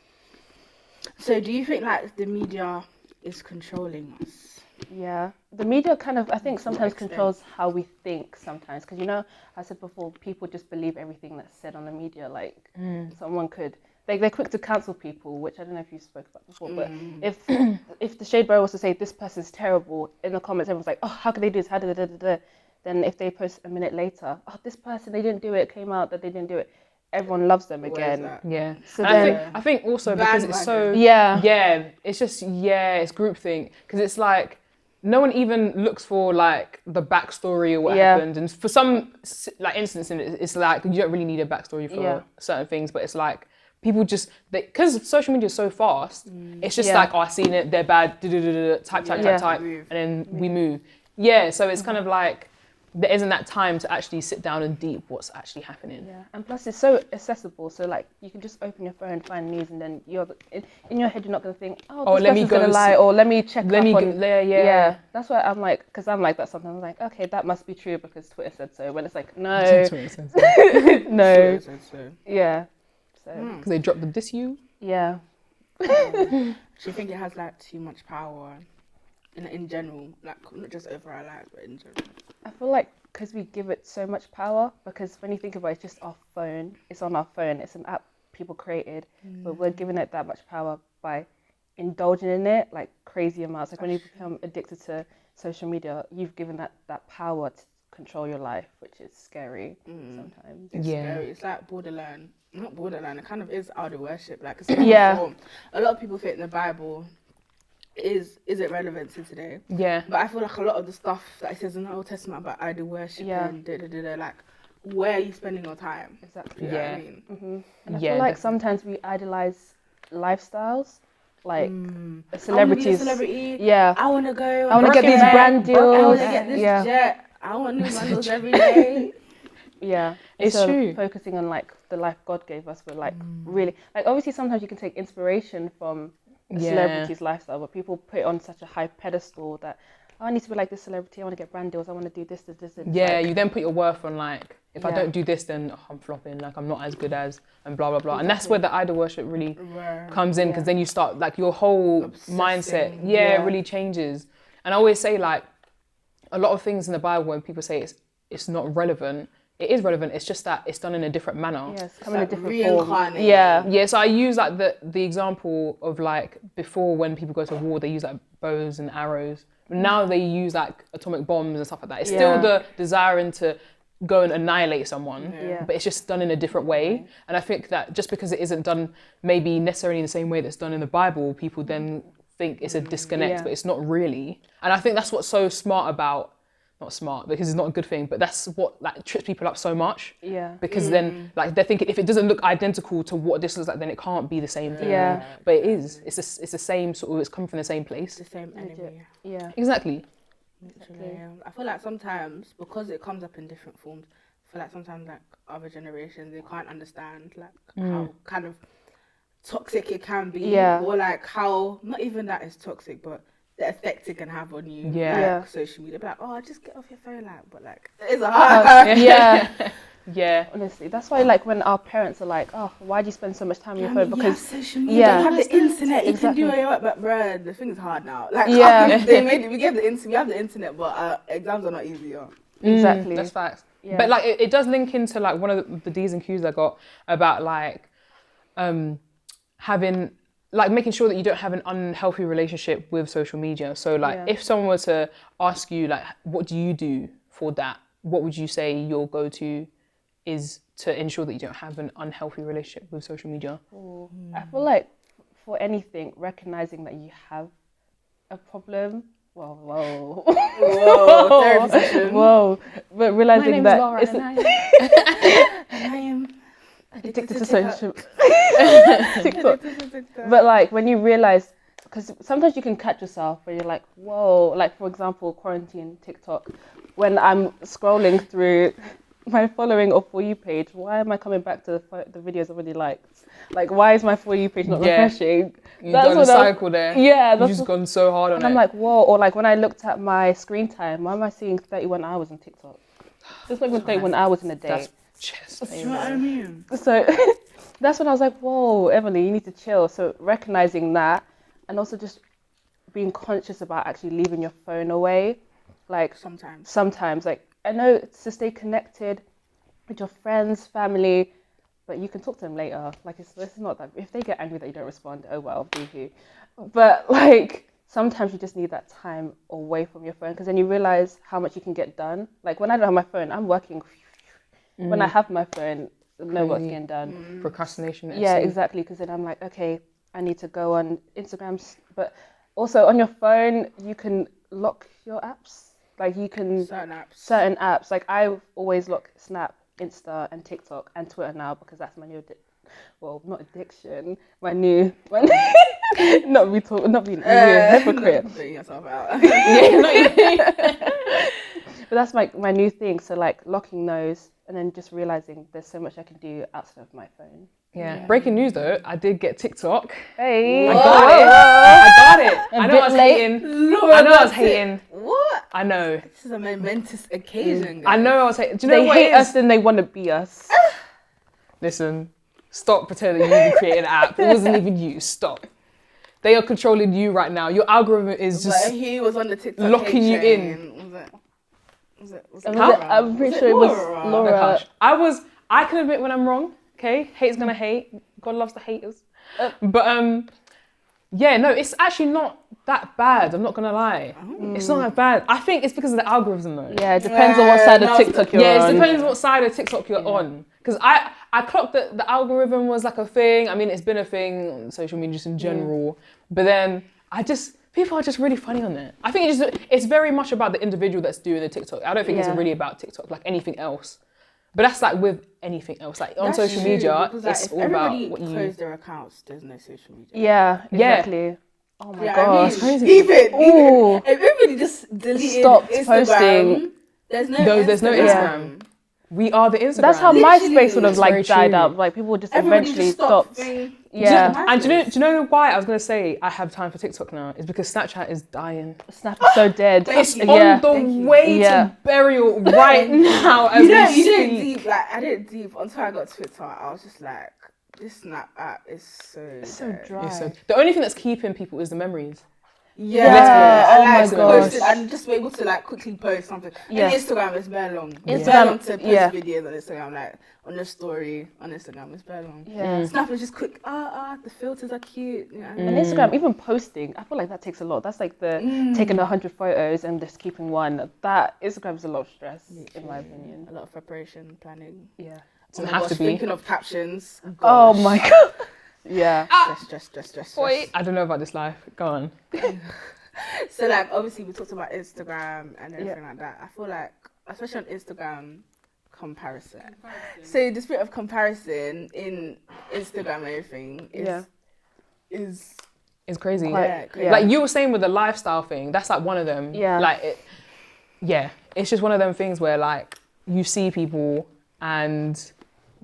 So do you think the media is controlling us?
Yeah, the media I think sometimes
extent?
controls how we think sometimes, because I said before, people just believe everything that's said on the media. Someone could, they're quick to cancel people, which I don't know if you spoke about before, but if the shade bro was to say this person's terrible, in the comments everyone's like, oh, how could they do this, how did da. Then if they post a minute later, oh, this person, they didn't do it, came out that they didn't do it, everyone loves them
Where's
again.
that?
Yeah.
So
And
then,
I think also because it's so
yeah,
it's just it's groupthink, because it's no one even looks for the backstory or what
Yeah.
happened, and for some instances it's you don't really need a backstory for certain things, but it's people just because social media is so fast, it's just
Yeah.
oh, I seen it, they're bad, type,
Yeah.
Move.
and then we move. Yeah, so it's kind of there isn't that time to actually sit down and deep what's actually happening.
Yeah, and plus it's so accessible. So you can just open your phone, find news, and then in your head you're not gonna think, oh, this
let me
person's
go
gonna lie, or let me check.
Let me
up
go
on,
there.
yeah. That's why I'm because I'm like that sometimes. I'm okay, that must be true because Twitter said so. When it's no, no,
So.
yeah, so
Because they dropped the diss you.
yeah,
Do you think it has too much power in general, not just over our lives, but in general?
I feel like because we give it so much power, because when you think about it, it's just our phone. It's on our phone. It's an app people created, but we're giving it that much power by indulging in it crazy amounts. When you become addicted to social media, you've given that power to control your life, which is scary sometimes.
It's
Yeah.
scary. It's borderline. Not borderline. It kind of is idol worship. It's another
Yeah.
form. A lot of people think the Bible is it relevant to today?
Yeah.
But I feel a lot of the stuff that it says in the Old Testament about idol worship and where are you spending your time?
Exactly.
You know what
Yeah.
I mean?
And I
Yeah,
feel
definitely.
sometimes we idolize lifestyles,
I wanna be a
celebrities.
celebrity.
Yeah,
I want to go.
I want to get these brand deals.
I want to get this
yeah,
jet. I want new bundles every day.
yeah.
It's
So
true.
focusing on the life God gave us, but really obviously sometimes you can take inspiration from a celebrity's lifestyle, but people put it on such a high pedestal that I need to be like this celebrity. I want to get brand deals. I want to do this. And
Yeah, you then put your worth on if I
Yeah.
don't do this, then I'm flopping. I'm not as good as, and blah blah blah. And that's where the idol worship really comes in, because then you start your whole
Obsessing.
mindset.
Yeah.
Really changes. And I always say a lot of things in the Bible, when people say it's not relevant, it is relevant. It's just that it's done in a different manner.
Yes, come in a different form.
reincarnated.
Yeah,
Yeah, so I use the example of before, when people go to war, they use bows and arrows. Now they use atomic bombs and stuff like that. It's still the desiring to go and annihilate someone,
Yeah.
but it's just done in a different way. And I think that just because it isn't done maybe necessarily in the same way that's done in the Bible, people then think it's a disconnect,
Yeah.
but it's not really. And I think that's what's so smart about not smart because it's not a good thing, but that's what like trips people up so much.
Yeah.
Because then like they're thinking if it doesn't look identical to what this looks like, then it can't be the same thing.
Yeah.
But it is. It's the same sort of. It's coming from the same place.
The same enemy.
Yeah.
Exactly.
Literally, yeah. I feel like sometimes because it comes up in different forms, I feel like sometimes like other generations they can't understand like how kind of toxic it can be,
Yeah.
or like how not even that is toxic, but the effect it can have on you.
Yeah.
Like,
Yeah.
social media, be like, oh, just get off your phone, like, but like it's a hard.
Yeah.
Yeah.
Honestly, that's why like when our parents are like, oh, why do you spend so much time on your phone?
You have
Because
social media,
yeah.
you have the internet, you
Exactly.
can do it, but bruh, the thing is hard now. Like,
Yeah.
we have the internet, but exams are not easier.
Exactly.
That's facts.
Yeah.
But like it does link into like one of the D's and Q's I got about like having like making sure that you don't have an unhealthy relationship with social media. So like
Yeah.
if someone were to ask you like what do you do for that, what would you say your go-to is to ensure that you don't have an unhealthy relationship with social media?
I feel like for anything, recognizing that you have a problem. Whoa.
Whoa, therapy session.
Whoa. But realizing that it's
And I am
addicted to social TikTok. But like when you realize, because sometimes you can catch yourself where you're like, whoa, like for example, quarantine TikTok, when I'm scrolling through my following or For You page, why am I coming back to the videos I already liked? Like, why is my For You page not refreshing?
You've done a cycle there.
Yeah,
You've just gone so hard on
and
it.
I'm like, whoa. Or like when I looked at my screen time, why am I seeing 31 hours on TikTok? There's not even 31 hours in a day.
That's chest
Do you know what I mean?
So that's when I was like, whoa, Emily, you need to chill. So recognizing that and also just being conscious about actually leaving your phone away. Like sometimes like I know it's to stay connected with your friends, family, but you can talk to them later. Like it's not that if they get angry that you don't respond, oh well, boo-hoo. But like sometimes you just need that time away from your phone because then you realize how much you can get done. Like when I don't have my phone, I'm working. When I have my phone, no work's getting done.
Procrastination.
Yeah, exactly. Because then I'm like, okay, I need to go on Instagram, but also on your phone you can lock your apps. Like you can certain apps. Like I always lock Snap, Insta, and TikTok and Twitter now because that's my new not addiction. My new not being a hypocrite.
Putting yourself out.
But that's my new thing. So like locking those and then just realizing there's so much I can do outside of my phone.
Yeah. Breaking news though, I did get TikTok.
Hey,
I got it. I know I was hating. I know I was hating.
What?
I know.
This is a momentous occasion, guys.
I know I was hating. Do you know
they
what
hate
it is?
us and they want to be us.
Listen, stop pretending you even created an app. It wasn't even you. Stop. They are controlling you right now. Your algorithm is just
But he was on the TikTok
locking you
chain.
in.
Was it
I'm pretty sure it was Laura.
Hush. I can admit when I'm wrong. Okay, hate's gonna hate. God loves the haters. But yeah, no, it's actually not that bad. I'm not gonna lie. It's not that bad. I think it's because of the algorithm though.
Yeah, it depends on what side of TikTok you're on.
Yeah, it depends on what side of TikTok you're on. Because I clocked that the algorithm was like a thing. I mean, it's been a thing on social media just in general. But then people are just really funny on it. I think it's very much about the individual that's doing the TikTok. I don't think it's really about TikTok like anything else. But that's like with anything else. Like on social media, it's all about what you
close their accounts. There's no social media.
Yeah, exactly. Yeah. Oh my gosh,
crazy.
Even if everybody just deleted
stopped
Instagram,
posting.
There's no
Instagram. We are the Instagram.
That's how MySpace would have like
very
died
true.
out. Like people would just
Everybody
eventually
just stopped.
Yeah.
And do you know why I was gonna say I have time for TikTok now? Is because Snapchat is dying.
Snap is so dead.
It's on the way to burial right now as we speak.
Deep, like I didn't deep until I got Twitter. I was just like, this Snap app is so
dry.
The only thing that's keeping people is the memories.
Yeah,
oh my gosh.
And just be able to like quickly post something.
Yeah.
And Instagram is very long. It's
Instagram,
very long to post videos on Instagram, like on the story on Instagram. It's very long.
Yeah.
Snap is just quick. The filters are cute. You know?
And Instagram, even posting, I feel like that takes a lot. That's like the taking 100 photos and just keeping one. That Instagram's a lot of stress, in my opinion.
A lot of preparation, planning.
Yeah.
Doesn't have to be.
Thinking of captions.
Oh my god. Yeah.
Stress.
Wait, I don't know about this life. Go on.
So like obviously we talked about Instagram and everything like that. I feel like especially on Instagram, comparison. So the spirit of comparison in Instagram and everything is
It's crazy.
crazy.
Like you were saying with the lifestyle thing, that's like one of them.
Yeah.
Like it's just one of them things where like you see people and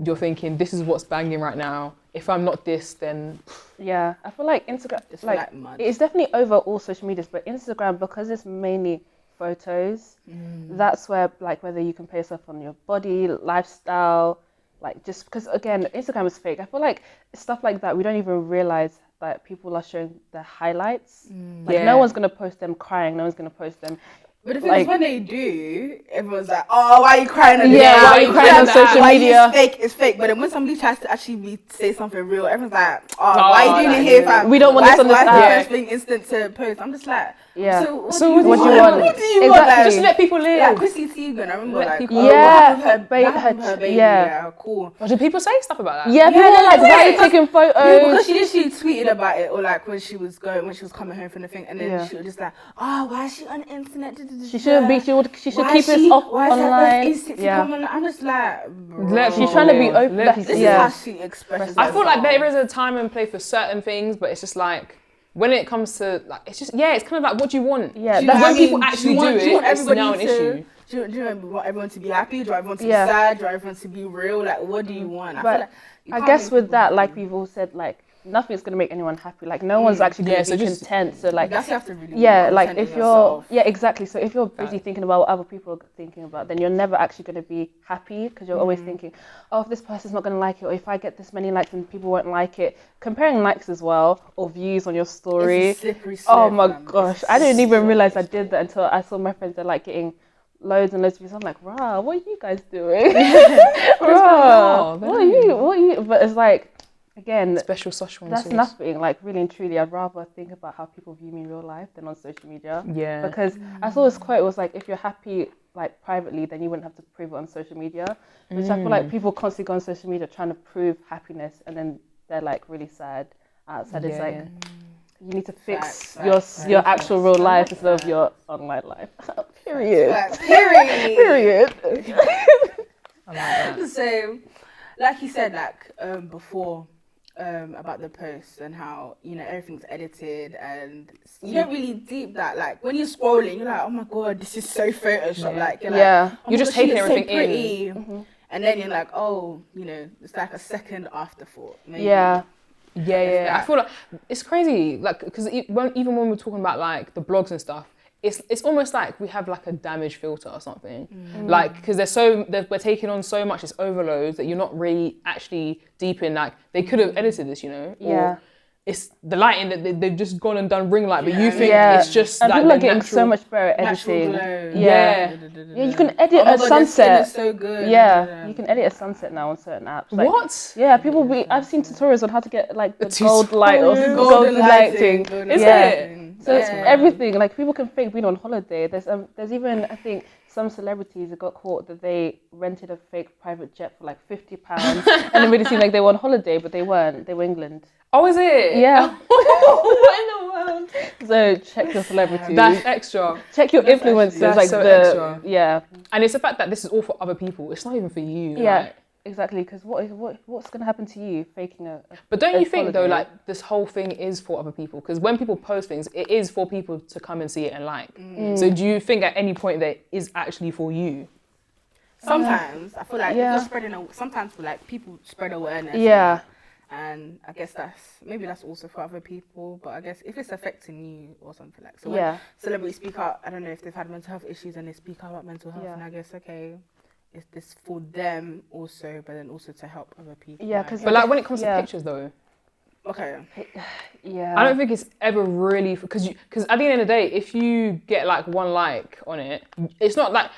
you're thinking, this is what's banging right now. If I'm not this, then
Yeah, I feel like Instagram,
Just
like
mud.
it's definitely over all social medias, but Instagram, because it's mainly photos, that's where like whether you can pay yourself on your body, lifestyle, like just because again, Instagram is fake. I feel like stuff like that we don't even realize that people are showing the highlights. Like no one's gonna post them crying, no one's gonna post them.
But the thing is, when they do, everyone's like, "Oh, why are you crying on this?
Why are you crying on social media?
It's fake." But then when somebody tries to actually say something real, everyone's like, "Oh, why are you doing it here, fam?
We don't want this on the
Why is
side."
the first thing instant to post?" I'm just like, So what do you want?
What
do you
exactly.
want?
just let people live.
Like Chrissy Teigen, I remember
Let
like,
people-
her baby,
yeah.
cool.
But do people say stuff about that?
Yeah, people are like, why are you taking
Because
photos?
she literally tweeted about it, or like when she was coming home from the thing, and then she was just like, "Oh, why is she on the internet?
She shouldn't be. She should
Why
keep
is
it off
why is her
online.
first instinct to come on? I'm just like,
Let
She's trying to be
people
open.
live.
this is
Yeah.
how she expresses
I feel like
herself.
there is a time and place for certain things, but it's just like when it comes to like it's just it's kind of like what do you want?
Yeah,
Do you know
that's
what I
when people
mean?
actually
Do you want
do it, it's
everybody
now an
to-
issue.
Do you want everyone to be happy? Do you want everyone to be sad? Do you want everyone to be real? Like, what do you want? I feel like you
I
can't
guess
make
with
people
that,
happy.
like we've all said, like nothing's gonna make anyone happy. Like no one's actually gonna
so
be
just-
content. So like,
That's you have to really
like
content
if
in
you're,
yourself.
exactly. So if you're busy thinking about what other people are thinking about, then you're never actually gonna be happy because you're always thinking, oh, if this person's not gonna like it, or if I get this many likes, then people won't like it. Comparing likes as well or views on your story.
It's a slippery slope,
Oh my
fam.
gosh, I didn't even realize I did that until I saw my friends. They're like getting loads and loads of views. I'm like, rah, what are you guys doing? Rah,
on?
what are you? But it's like, again,
Special social
that's
resource.
nothing. Like really and truly, I'd rather think about how people view me in real life than on social media.
Yeah.
Because I saw this quote. It was like, if you're happy like privately, then you wouldn't have to prove it on social media. Which I feel like people constantly go on social media trying to prove happiness, and then they're like really sad outside. It's like you need to fix your actual real life instead of your online life. Period.
Period.
Period.
I like that.
So, like you said, like before, about the posts and how everything's edited and you don't really deep that. Like when you're scrolling, you're like, oh my god, this is so Photoshop. Like you're like, oh my
You're just
God, she
taking
looks so
everything in.
pretty. And then you're like, oh, it's like a second afterthought. Maybe.
Yeah.
I feel like it's crazy, like because even when we're talking about like the blogs and stuff, it's almost like we have like a damage filter or something, like because we're taking on so much, it's overload that you're not really actually deep in. Like they could have edited this, or it's the lighting that they've just gone and done ring light, but you think it's just
and
like
people are
the
getting
natural,
so much better
Natural
editing.
glow.
Yeah, you can edit
Oh my
a
God, their skin
sunset.
is so good.
Yeah, you can edit a sunset now on certain apps. Like,
what?
Yeah, I've seen tutorials on how to get like the gold light or
tutorials.
golden lighting.
Is
it?
So it's everything. Like people can fake being on holiday. There's even I think some celebrities that got caught that they rented a fake private jet for like £50 and it really seemed like they were on holiday, but they weren't. They were England.
Oh, is it?
Yeah.
What in the world?
So check your celebrities.
That's extra.
Check your influencers.
That's
like
so
the
extra.
yeah.
And it's the fact that this is all for other people. It's not even for you.
Yeah.
Like.
Exactly, because what's going to happen to you faking a
But don't you think though,
holiday?
like this whole thing is for other people? Because when people post things, it is for people to come and see it and like. So do you think at any point that it is actually for you?
Sometimes I feel like if
yeah.
you're spreading. Sometimes like people spread awareness.
Yeah.
And I guess that's also for other people. But I guess if it's affecting you or something like so, when
Yeah.
celebrities speak out. I don't know if they've had mental health issues and they speak out about mental health.
Yeah.
And I guess it's this for them also, but then also to help other people.
Yeah, 'cause
But like when it comes
Yeah.
to pictures though,
okay.
Yeah.
I don't think it's ever really because at the end of the day, if you get like one like on it, it's not like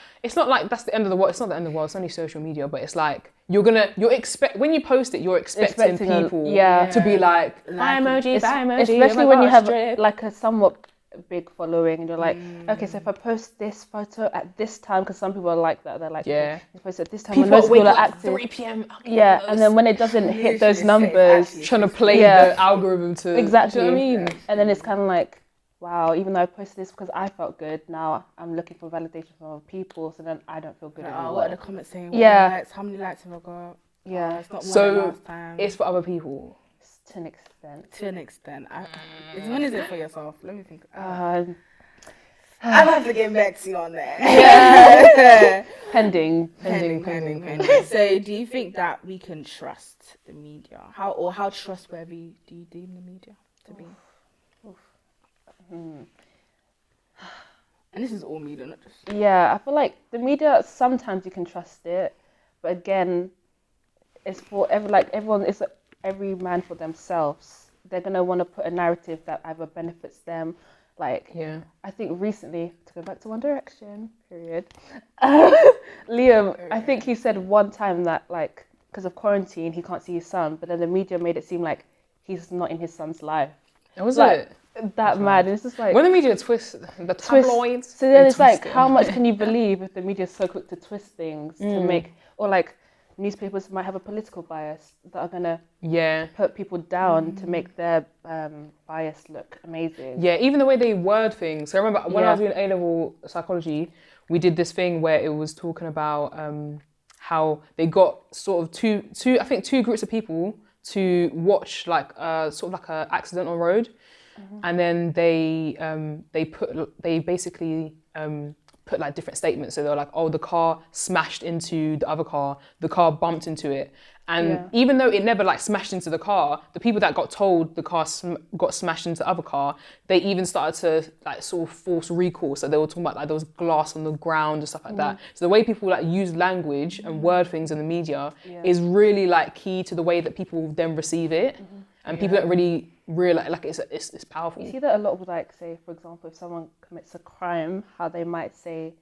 that's the end of the world. It's not the end of the world. It's only social media, but it's like when you post it, you're expecting people to be like buy emoji, buy emoji,
especially
oh my
when you
gosh,
have
drip.
like a somewhat big following and you're like, okay, so if I post this photo at this time, because some people are like that, they're like,
Yeah.
you post at this time
people
when most
wake
people are
up
active.
3 p.m.
Yeah, and then when it doesn't hit those
Literally,
numbers,
actually.
trying to play
Yeah.
the algorithm to
exactly.
Do you know what I mean?
And then it's kind of like, wow, even though I posted this because I felt good, now I'm looking for validation from other people, so then I don't feel good anymore.
What are the comments saying? How many likes have I got?
Yeah.
It's not more than last time.
It's for other people.
To an extent.
To an extent. When is it for yourself? Let me think.
I'll
have to get back to you on that.
Yeah. Pending.
So, do you think that we can trust the media? How trustworthy do you deem the media to be? And this is all media, not just...
Yeah, I feel like the media, sometimes you can trust it, but again, it's for everyone, it's every man for themselves. They're going to want to put a narrative that either benefits them. Like, I think recently, to go back to One Direction, period, Liam, I think he said one time that, like, because of quarantine, he can't see his son, but then the media made it seem like he's not in his son's life.
Was
like,
it?
That mad. It's just like...
When the media twists the tabloids...
So then it's like, how much can you believe if the media is so quick to twist things to make... Or like, newspapers might have a political bias that are going to put people down to make their bias look amazing.
Yeah, even the way they word things. So I remember when I was doing A-level psychology, we did this thing where it was talking about how they got sort of two groups of people to watch like sort of like a accident on road. And then they basically put like different statements. So they were like, oh, the car smashed into the other car, the car bumped into it. And even though it never like smashed into the car, the people that got told the car got smashed into the other car, they even started to like sort of force recall. So they were talking about like there was glass on the ground and stuff like that. So the way people like use language and word things in the media is really like key to the way that people then receive it. And people don't really realize, like, it's powerful.
You see that a lot with, like, say, for example, if someone commits a crime, how they might say,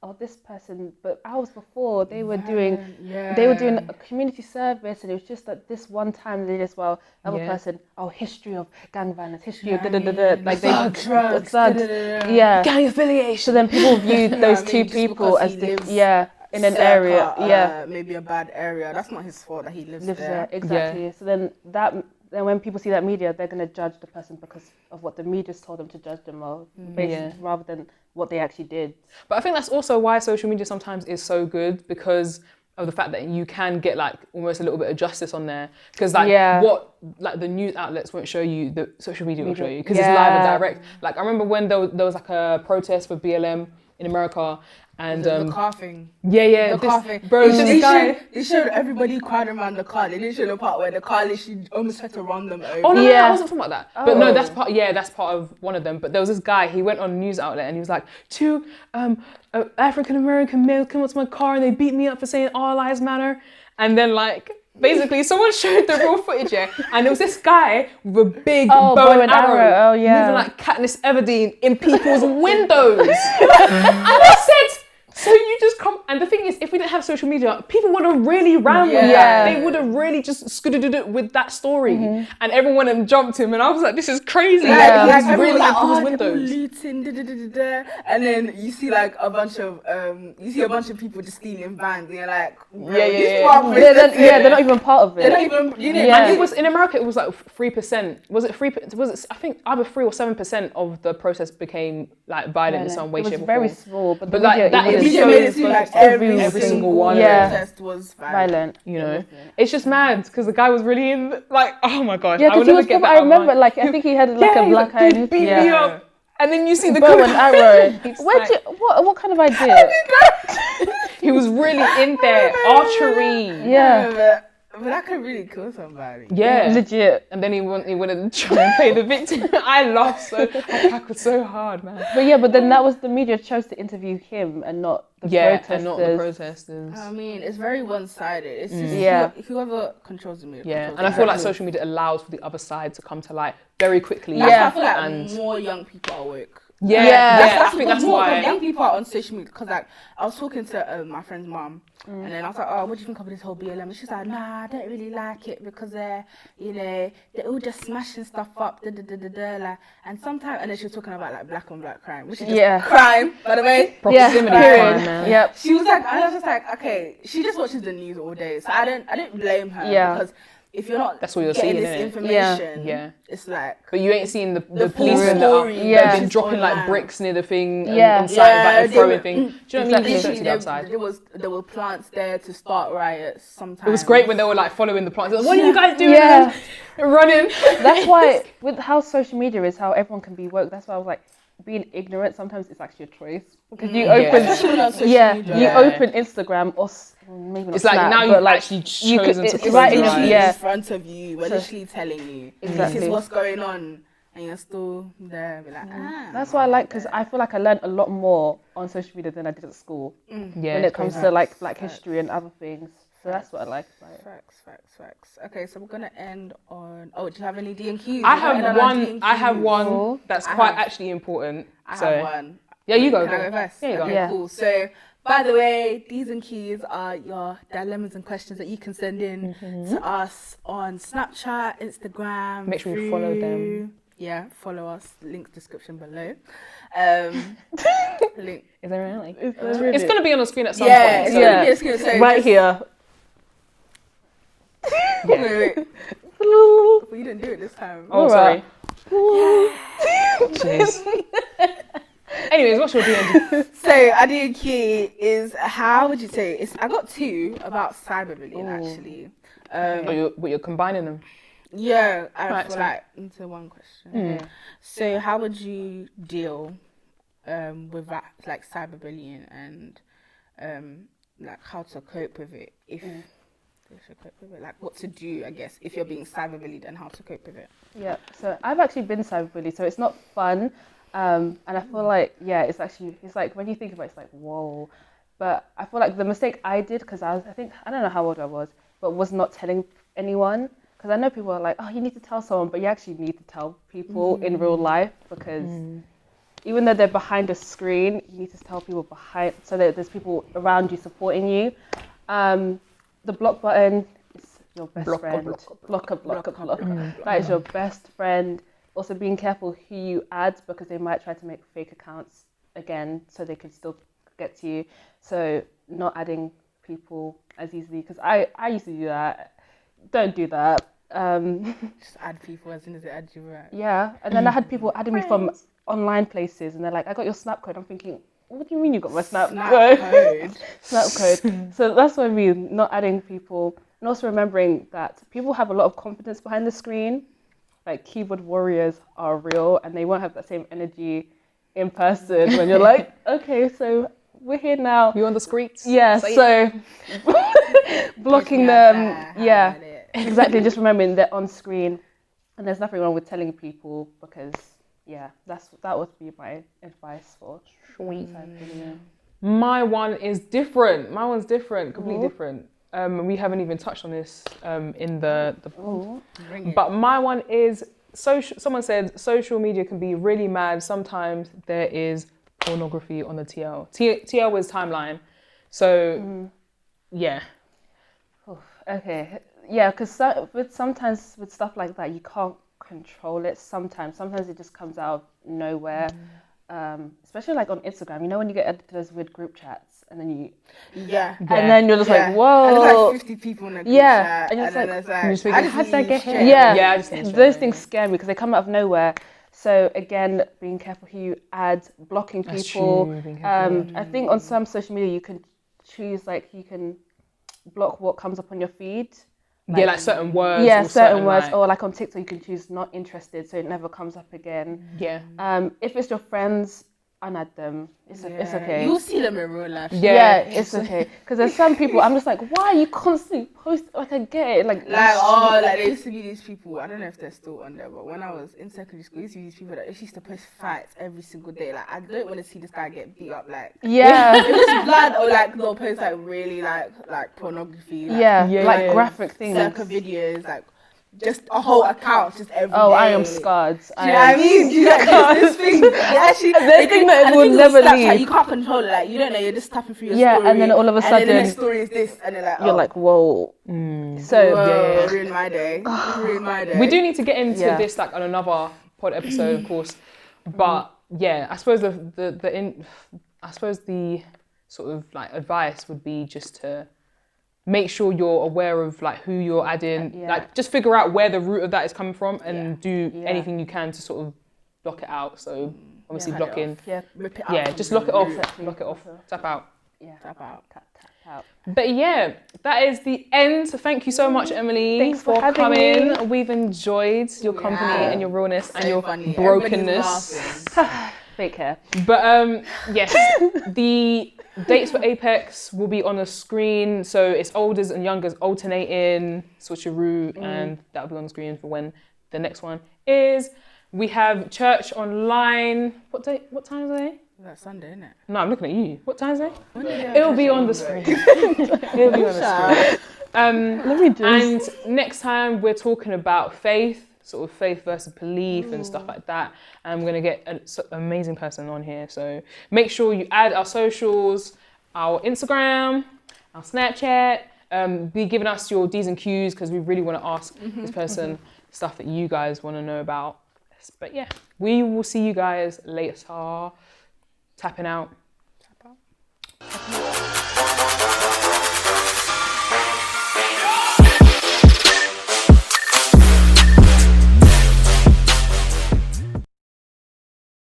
oh, this person, but hours before they were doing a community service, and it was just that this one time they just, well, another person, oh, history of gang violence, history of like
drugs,
gang affiliation. So then people view those two people as in an area,
maybe a bad area. That's not his fault that he lives there.
Exactly.
Yeah.
So then when people see that media, they're going to judge the person because of what the media's told them to judge them of, rather than what they actually did.
But I think that's also why social media sometimes is so good, because of the fact that you can get like almost a little bit of justice on there. Because like what like the news outlets won't show you, the social media will show you, because it's live and direct. Like I remember when there was like a protest for BLM in America. And
the car thing.
The
car thing.
Bro,
they showed everybody crowding around the car. They didn't show the part where the car literally almost had to run them over.
Oh no, I wasn't talking about that. But no, that's part of one of them. But there was this guy, he went on a news outlet and he was like, two African American males came up to my car and they beat me up for saying all lives matter. And then like basically someone showed the raw footage, and there was this guy with a big bow and arrow moving like Katniss Everdeen in people's windows. And I said, so you just come, and the thing is, if we didn't have social media, people would have really ran with that. They would have really just scooded it with that story, and everyone had jumped him, and I was like, this is crazy.
Like
really
like,
people's
oh,
windows.
Looting, and then you see like a bunch of people just stealing vans, and you're like,
they're not even part of it.
They're not even,
And it was in America. It was like 3%. Was it 3%? Was it? I think either 3 or 7% of the protest became like violent in some way, shape, or form.
It was very small, but
like that is made it seem like every single one of the protest was violent.
You know, it's just mad because the guy was really in like, oh my gosh,
yeah, because he was. I remember, like, I think he had like a black eye.
They beat me up, and then you see the
bow and arrow. What kind of idea?
He was really in there, archery.
Yeah.
But that could really kill somebody.
Yeah,
legit.
And then he wanted to try and play the victim. I cackled so hard, man.
But then that was the media chose to interview him and not the protesters.
And not the protesters.
I mean, it's very one-sided. It's just whoever controls the media.
Yeah, and I feel like social media allows for the other side to come to light very quickly.
I feel like more young people are awake.
I think that's why
young people are on social media. Because like I was talking to my friend's mum, and then I was like, oh, what do you think of this whole BLM? And she's like, nah, I don't really like it because they're all just smashing stuff up, like, and sometimes, and then she was talking about like black on black crime, which is just crime, by the way.
Proximity crime, man.
Yep.
She was like, I was just like, okay, she just watches the news all day, so I didn't blame her because if you're not
That's what you're
getting
seeing,
this
innit?
information,
Yeah.
it's like
But you ain't seen the
full
policemen that
story
have been
just
dropping like
online.
bricks near the thing
Yeah.
on site about
Yeah,
and
they
throwing
were-
things. Do you know what I mean? You don't see
literally
the outside.
there were plants there to start riots sometimes.
It was great when they were like following the plants. Like, what are you guys doing?
Yeah.
And running.
That's why, with how social media is, how everyone can be woke, that's why I was like, being ignorant, sometimes it's actually a choice. Because you open,
Especially when on social media.
you
Yeah.
open Instagram or maybe not
It's like
Snap,
now
but
you've
like,
actually
you could-
chosen to
it's
close
right in
your
your-
eyes.
yeah.
in front of you. We're
So-
literally telling you this
Exactly.
is what's going on, and you're still there. Be like,
That's why I like, because I feel like I learned a lot more on social media than I did at school
Yeah,
when it comes
crazy.
to like Black
Facts.
history and other things. So that's what I like about it.
Facts. Okay, so we're gonna end on. Oh, do you have any D&Qs?
I have one
Oh.
that's
I
quite
have-
actually important.
I
so
have one.
yeah, you go.
Can I go first?
Yeah, you go.
Okay,
Yeah.
cool. So, by the way, D's and Q's are your dilemmas and questions that you can send in to us on Snapchat, Instagram.
Make sure you follow them.
Yeah, follow us. Link description below. Link.
Is there really?
It's
It's gonna be on the screen at some
Yeah,
point.
it's
so-
gonna be a screen. So
right
just-
here.
Wait. Well, you didn't do it this time.
Oh,
Alright.
sorry. Jeez. Anyways, what's your D&D?
So, D&Q is how would you say? I got two about cyberbullying actually.
You're combining them.
Yeah, I
Right,
feel
so-
like into one question. So, how would you deal with that, like cyberbullying, and like how to cope with it if you should cope with it, like what to do, I guess, if you're being cyberbullied and how to cope with it.
Yeah, so I've actually been cyberbullied, so it's not fun. And I feel like, it's like when you think about it, it's like, whoa. But I feel like the mistake I did, because I don't know how old I was, but was not telling anyone. Because I know people are like, oh, you need to tell someone, but you actually need to tell people in real life, because even though they're behind a screen, you need to tell people behind, so that there's people around you supporting you. The block button is your best friend. Blocker. That is your best friend. Also being careful who you add, because they might try to make fake accounts again, so they can still get to you. So not adding people as easily, because I used to do that. Don't do that.
Just add people as soon as they add you, right?
Yeah, and then I had people adding me from online places, and they're like, I got your Snap code. I'm thinking, what do you mean you got my Snap code? Snap code. So that's what I mean, not adding people. And also remembering that people have a lot of confidence behind the screen. Like, keyboard warriors are real, and they won't have that same energy in person when you're like, okay, so we're here now.
You on the streets?
Yeah,
Say
so blocking them. Yeah, exactly. Just remembering they're on screen, and there's nothing wrong with telling people, because that would be my advice for cyberbullying.
My one is different. My one's different, completely different. We haven't even touched on this in the but my one is social. Someone said social media can be really mad. Sometimes there is pornography on the TL. TL was timeline. So yeah.
Okay, yeah, because sometimes with stuff like that, you can't control it. Sometimes it just comes out of nowhere. Especially like on Instagram, you know when you get added to those weird group chats, and then and then you're just like, whoa,
and there's like 50 people in a group chat,
and you're
then
just
there's
you just
like,
think,
how did I get here?
Yeah, I just think
those things scare me because they come out of nowhere. So again, being careful who you add, blocking
That's
people.
true, being careful,
I think on some social media you can choose, like, you can block what comes up on your feed.
Like certain words.
Yeah,
or
certain words.
like,
Or like on TikTok, you can choose not interested, so it never comes up again.
yeah.
If it's your friends, unadd them. It's okay.
You'll see them in real life.
Yeah, it's okay. Because there's some people, I'm just like, why are you constantly posting? Like, I get it. Like
Like there used to be these people, I don't know if they're still on there, but when I was in secondary school, there used to be these people that used to post fights every single day. Like, I don't want to see this guy get beat up. Like,
yeah,
if it's blood, or like they'll post like really like pornography. Like,
like graphic things.
circa videos, like just a whole account, just every day.
I am scarred.
Do you know what I mean? Do you know this thing? Actually,
This thing that will never leave.
You can't control it. Like, you don't know. You're just tapping through your story.
and then all of a
and
sudden,
then the next story is this, and then like,
you're like, whoa. So
ruined my day. Ruined my day.
We do need to get into
Yeah.
this like on another pod episode, of course. But yeah, I suppose the sort of like advice would be just to make sure you're aware of like who you're adding.
Yeah.
Like just figure out where the root of that is coming from and do
Yeah.
anything you can to sort of block it out. So obviously
Cut it
blocking.
off.
Yeah.
Rip it out.
Yeah,
from
just
the
lock it off.
root.
Lock it off. Tap out.
Yeah.
Tap out.
Tap out.
But yeah, that is the end. So thank you so much, Emily,
Thanks for having
coming.
me.
We've enjoyed your company
Yeah.
and your realness and
So
your
funny.
brokenness.
Everybody's laughing.
Fake hair.
But yes, the dates for Apex will be on the screen. So it's olders and youngers alternating, switcheroo, and that'll be on the screen for when the next one is. We have church online. What day? What time is it?
That's Sunday, isn't it?
No, I'm looking at you. What time is it?
When did you have
It'll be
church
on the
Sunday?
screen. It'll be on the screen.
Let me just.
And next time we're talking about faith, sort of faith versus belief and stuff like that. And we're going to get an amazing person on here. So make sure you add our socials, our Instagram, our Snapchat. Be giving us your D's and Q's because we really want to ask this person stuff that you guys want to know about. But yeah, we will see you guys later. Tapping out.